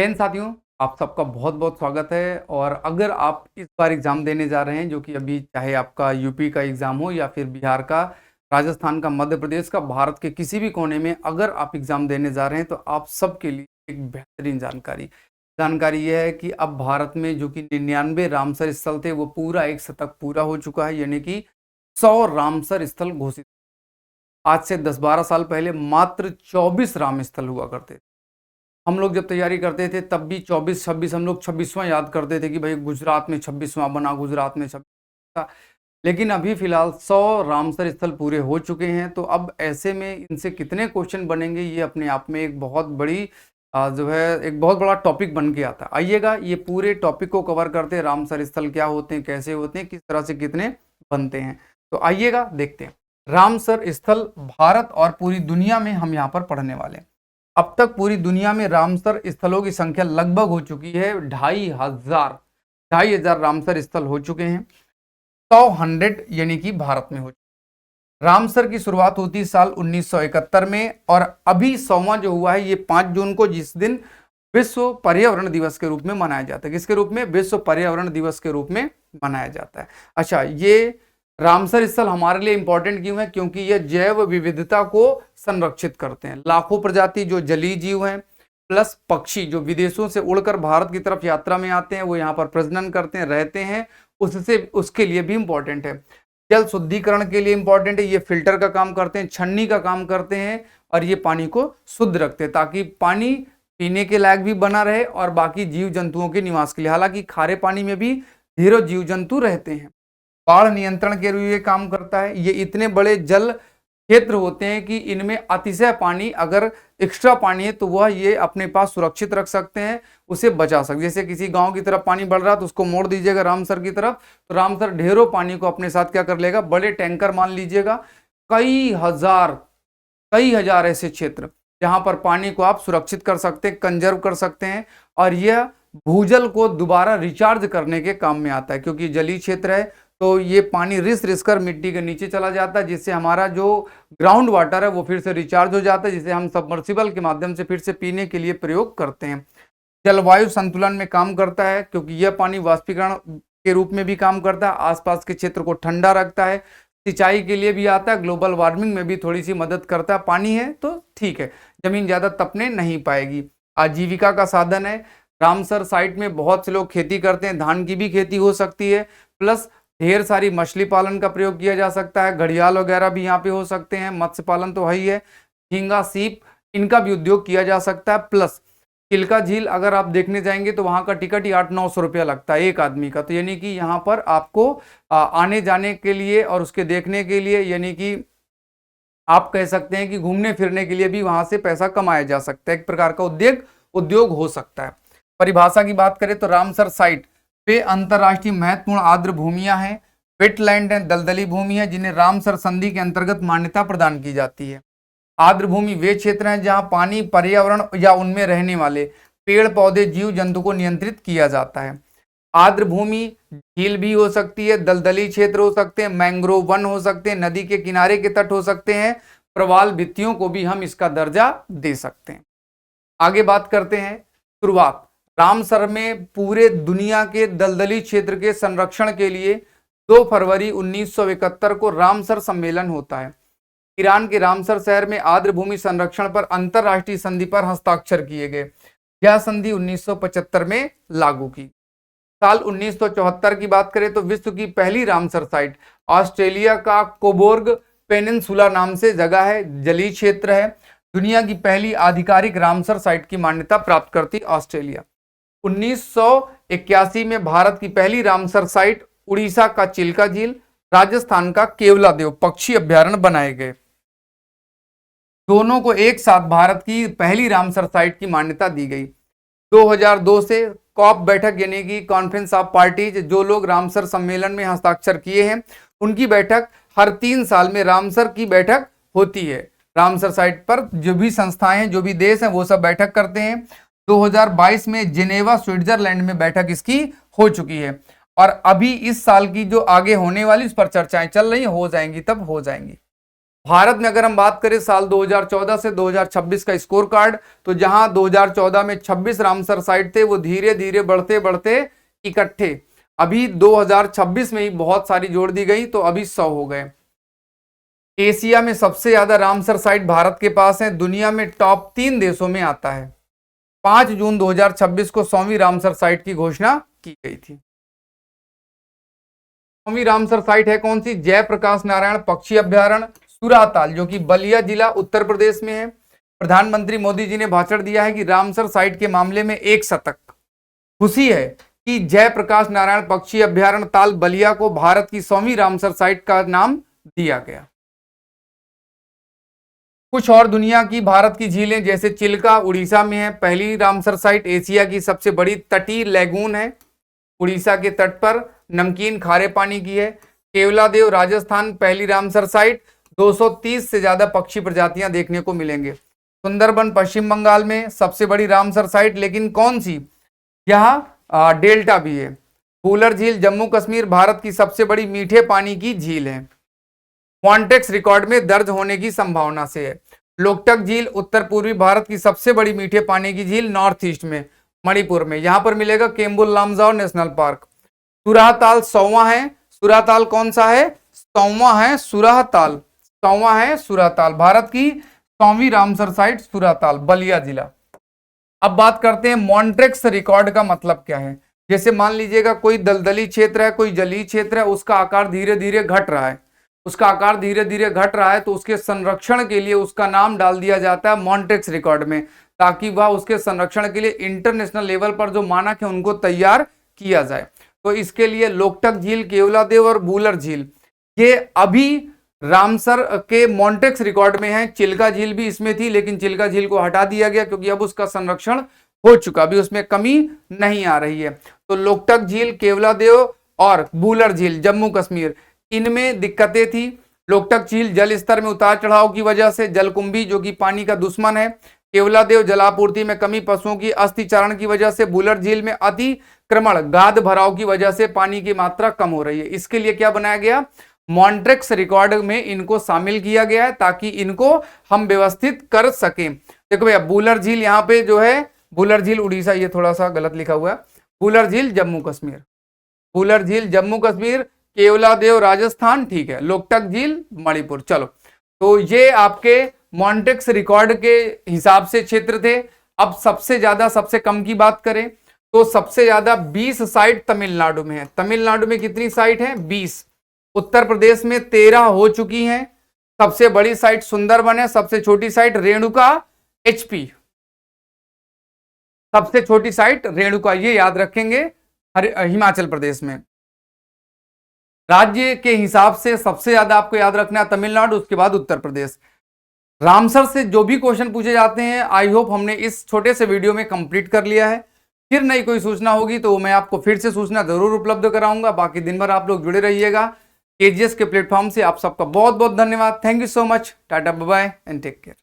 जैन साथियों, आप सबका बहुत बहुत स्वागत है। और अगर आप इस बार एग्ज़ाम देने जा रहे हैं, जो कि अभी चाहे आपका यूपी का एग्ज़ाम हो या फिर बिहार का, राजस्थान का, मध्य प्रदेश का, भारत के किसी भी कोने में अगर आप एग्ज़ाम देने जा रहे हैं, तो आप सबके लिए एक बेहतरीन जानकारी जानकारी यह है कि अब भारत में जो कि 99 रामसर स्थल थे, वो पूरा एक शतक पूरा हो चुका है। यानी कि 100 रामसर स्थल घोषित। आज से 10-12 साल पहले मात्र 24 राम स्थल हुआ करते थे। हम लोग जब तैयारी करते थे तब भी 24-26, हम लोग 26वां याद करते थे कि भाई गुजरात में 26वां बना, गुजरात में 26। लेकिन अभी फिलहाल 100 रामसर स्थल पूरे हो चुके हैं। तो अब ऐसे में इनसे कितने क्वेश्चन बनेंगे, ये अपने आप में एक बहुत बड़ी जो है एक बहुत बड़ा टॉपिक बन के आता है। आइएगा ये पूरे टॉपिक को कवर करते हैं। रामसर स्थल क्या होते हैं, कैसे होते हैं, किस तरह से कितने बनते हैं। तो आइएगा देखते हैं। रामसर स्थल भारत और पूरी दुनिया में हम यहाँ पर पढ़ने वाले हैं। अब तक पूरी दुनिया में रामसर स्थलों की संख्या लगभग हो चुकी है 2,500 रामसर स्थल हो चुके हैं। 100 यानी कि भारत में हो चुके। रामसर की शुरुआत होती साल 1971 में और अभी 100वां जो हुआ है ये 5 जून को, जिस दिन विश्व पर्यावरण दिवस के रूप में मनाया जाता है। किसके रूप में? विश्व पर्यावरण दिवस के रूप में मनाया जाता है। अच्छा, ये रामसर स्थल हमारे लिए इंपॉर्टेंट क्यों है? क्योंकि ये जैव विविधता को संरक्षित करते हैं। लाखों प्रजाति जो जलीय जीव हैं प्लस पक्षी जो विदेशों से उड़कर भारत की तरफ यात्रा में आते हैं, वो यहाँ पर प्रजनन करते हैं, रहते हैं, उससे उसके लिए भी इंपॉर्टेंट है। जल शुद्धिकरण के लिए इंपॉर्टेंट है। ये फिल्टर का काम करते हैं, छन्नी का काम करते हैं और ये पानी को शुद्ध रखते हैं ताकि पानी पीने के लायक भी बना रहे और बाकी जीव जंतुओं के निवास के लिए। हालांकि खारे पानी में भी ढेरों जीव जंतु रहते हैं। बाढ़ नियंत्रण के लिए काम करता है। ये इतने बड़े जल क्षेत्र होते हैं कि इनमें अतिशय पानी, अगर एक्स्ट्रा पानी है तो वह ये अपने पास सुरक्षित रख सकते हैं, उसे बचा सकते। जैसे किसी गांव की तरफ पानी बढ़ रहा तो उसको मोड़ दीजिएगा रामसर की तरफ, तो रामसर ढेरों पानी को अपने साथ क्या कर लेगा? बड़े टैंकर मान लीजिएगा, कई हजार ऐसे क्षेत्र जहां पर पानी को आप सुरक्षित कर सकते हैं, कंजर्व कर सकते हैं। और यह भूजल को दोबारा रिचार्ज करने के काम में आता है, क्योंकि जलीय क्षेत्र है तो ये पानी रिस कर मिट्टी के नीचे चला जाता है, जिससे हमारा जो ग्राउंड वाटर है वो फिर से रिचार्ज हो जाता है, जिसे हम सबमर्सिबल के माध्यम से फिर से पीने के लिए प्रयोग करते हैं। जलवायु संतुलन में काम करता है, क्योंकि यह पानी वाष्पीकरण के रूप में भी काम करता है, आसपास के क्षेत्र को ठंडा रखता है, सिंचाई के लिए भी आता है, ग्लोबल वार्मिंग में भी थोड़ी सी मदद करता है। पानी है तो ठीक है, जमीन ज्यादा तपने नहीं पाएगी। आजीविका का साधन है। रामसर साइट में बहुत से लोग खेती करते हैं, धान की भी खेती हो सकती है, प्लस ढेर सारी मछली पालन का प्रयोग किया जा सकता है। घड़ियाल वगैरह भी यहाँ पे हो सकते हैं, मत्स्य पालन तो है ही है, झींगा, सीप, इनका भी उद्योग किया जा सकता है। प्लस चिल्का झील अगर आप देखने जाएंगे तो वहां का टिकट ही 800-900 रुपया लगता है एक आदमी का। तो यानी कि यहाँ पर आपको आने जाने के लिए और उसके देखने के लिए, यानी कि आप कह सकते हैं कि घूमने फिरने के लिए भी वहां से पैसा कमाया जा सकता है। एक प्रकार का उद्योग हो सकता है। परिभाषा की बात करें तो रामसर साइट पे अंतरराष्ट्रीय महत्वपूर्ण आर्द्र भूमियां हैं, वेटलैंड है, दलदली भूमि है, जिन्हें रामसर संधि के अंतर्गत मान्यता प्रदान की जाती है। आर्द्र भूमि वे क्षेत्र हैं जहां पानी, पर्यावरण या उनमें रहने वाले पेड़ पौधे, जीव जंतु को नियंत्रित किया जाता है। आर्द्र भूमि झील भी हो सकती है, दलदली क्षेत्र हो सकते हैं, मैंग्रोव वन हो सकते हैं, नदी के किनारे के तट हो सकते हैं, प्रवाल भित्तियों को भी हम इसका दर्जा दे सकते हैं। आगे बात करते हैं। शुरुआत रामसर में पूरे दुनिया के दलदली क्षेत्र के संरक्षण के लिए 2 फरवरी 1971 को रामसर सम्मेलन होता है। ईरान के रामसर शहर में आर्द्र भूमि संरक्षण पर अंतरराष्ट्रीय संधि पर हस्ताक्षर किए गए। यह संधि 1975 में लागू की। साल 1974 की बात करें तो विश्व की पहली रामसर साइट ऑस्ट्रेलिया का कोबोर्ग पेनिनसुला नाम से जगह है, जलीय क्षेत्र है। दुनिया की पहली आधिकारिक रामसर साइट की मान्यता प्राप्त करती ऑस्ट्रेलिया। 1981 में भारत की पहली रामसर साइट उड़ीसा का चिल्का झील, राजस्थान का केवलादेव पक्षी अभ्यारण्य बनाए गए। दोनों को एक साथ भारत की पहली रामसर साइट की मान्यता दी गई। 2002 से कॉप बैठक यानी कि कॉन्फ्रेंस ऑफ पार्टीज, जो लोग रामसर सम्मेलन में हस्ताक्षर किए हैं उनकी बैठक हर 3 साल में रामसर की बैठक होती है। रामसर साइट पर जो भी संस्थाएं हैं, जो भी देश हैं, वो सब बैठक करते हैं। 2022 में जिनेवा स्विट्जरलैंड में बैठक इसकी हो चुकी है और अभी इस साल की जो आगे होने वाली उस पर चर्चाएं चल रही हैं, हो जाएंगी तब हो जाएंगी। भारत में अगर हम बात करें साल 2014 से 2026 का स्कोर कार्ड, तो जहां 2014 में 26 रामसर साइट थे, वो धीरे धीरे बढ़ते बढ़ते इकट्ठे अभी 2026 में ही बहुत सारी जोड़ दी गई, तो अभी 100 हो गए। एशिया में सबसे ज्यादा रामसर साइट भारत के पास है, दुनिया में टॉप 3 देशों में आता है। 5 जून 2026 को 100वीं रामसर साइट की घोषणा की गई थी। 100वीं रामसर साइट है कौन सी? जयप्रकाश नारायण पक्षी अभ्यारण्य सुराताल, जो कि बलिया जिला उत्तर प्रदेश में है। प्रधानमंत्री मोदी जी ने भाषण दिया है कि रामसर साइट के मामले में 1 शतक। खुशी है कि जयप्रकाश नारायण पक्षी अभ्यारण्य ताल बलिया को भारत की 100वीं रामसर साइट का नाम दिया गया। कुछ और दुनिया की भारत की झीलें, जैसे चिल्का उड़ीसा में है। पहली रामसर साइट एशिया की सबसे बड़ी तटीय लैगून है, उड़ीसा के तट पर नमकीन खारे पानी की है। केवलादेव राजस्थान पहली रामसर साइट, 230 से ज्यादा पक्षी प्रजातियां देखने को मिलेंगे। सुंदरबन पश्चिम बंगाल में सबसे बड़ी रामसर साइट, लेकिन कौन सी? यहाँ डेल्टा भी है। वूलर झील जम्मू कश्मीर भारत की सबसे बड़ी मीठे पानी की झील है, मॉन्टेक्स रिकॉर्ड में दर्ज होने की संभावना से है। लोकटक झील उत्तर पूर्वी भारत की सबसे बड़ी मीठे पानी की झील, नॉर्थ ईस्ट में मणिपुर में, यहां पर मिलेगा केम्बुल लामजाओ नेशनल पार्क। सुराहताल 100वां है। सुराहताल कौन सा है? 100वां है सुराहताल, 100वां है सुराहताल, भारत की 100वीं रामसर साइट सुराहताल बलिया जिला। अब बात करते हैं मॉन्ट्रेक्स रिकॉर्ड का मतलब क्या है। जैसे मान लीजिएगा कोई दलदली क्षेत्र है, कोई जलीय क्षेत्र है, उसका आकार धीरे धीरे घट रहा है, उसका आकार धीरे धीरे घट रहा है, तो उसके संरक्षण के लिए उसका नाम डाल दिया जाता है मॉन्ट्रेक्स रिकॉर्ड में, ताकि वह उसके संरक्षण के लिए इंटरनेशनल लेवल पर जो मानक है उनको तैयार किया जाए। तो इसके लिए लोकटक झील, केवलादेव और वूलर झील ये अभी रामसर के मॉन्ट्रेक्स रिकॉर्ड में है। चिल्का झील भी इसमें थी, लेकिन चिल्का झील को हटा दिया गया क्योंकि अब उसका संरक्षण हो चुका, अभी उसमें कमी नहीं आ रही है। तो लोकटक झील, केवलादेव और वूलर झील जम्मू कश्मीर, इनमें दिक्कतें थी। लोकटक झील जल स्तर में उतार चढ़ाव की वजह से जलकुंभी जो कि पानी का दुश्मन है, केवलादेव जलापूर्ति में कमी, पशुओं की अस्थिचारण की वजह से, वूलर झील में अतिक्रमण गाद भराव की वजह से पानी की मात्रा कम हो रही है। इसके लिए क्या बनाया गया? मॉन्ट्रेक्स रिकॉर्ड में इनको शामिल किया गया है ताकि इनको हम व्यवस्थित कर सकें। देखो भैया, वूलर झील यहाँ पे जो है, वूलर झील उड़ीसा, ये थोड़ा सा गलत लिखा हुआ है, वूलर झील जम्मू कश्मीर, वूलर झील जम्मू कश्मीर, केवलादेव राजस्थान, ठीक है, लोकटक झील मणिपुर। चलो, तो ये आपके मॉन्ट्रेक्स रिकॉर्ड के हिसाब से क्षेत्र थे। अब सबसे ज्यादा सबसे कम की बात करें तो सबसे ज्यादा 20 साइट तमिलनाडु में है। तमिलनाडु में कितनी साइट है? 20। उत्तर प्रदेश में 13 हो चुकी हैं। सबसे बड़ी साइट सुंदरबन है, सबसे छोटी साइट रेणुका HP, सबसे छोटी साइट रेणुका, ये याद रखेंगे, हिमाचल प्रदेश में। राज्य के हिसाब से सबसे ज्यादा आपको याद रखना है तमिलनाडु, उसके बाद उत्तर प्रदेश। रामसर से जो भी क्वेश्चन पूछे जाते हैं, आई होप हमने इस छोटे से वीडियो में कंप्लीट कर लिया है। फिर नई कोई सूचना होगी तो मैं आपको फिर से सूचना जरूर उपलब्ध कराऊंगा। बाकी दिन भर आप लोग जुड़े रहिएगा केजीएस के प्लेटफॉर्म से। आप सबका बहुत बहुत धन्यवाद। Thank you so much. Tata, bye bye and take care.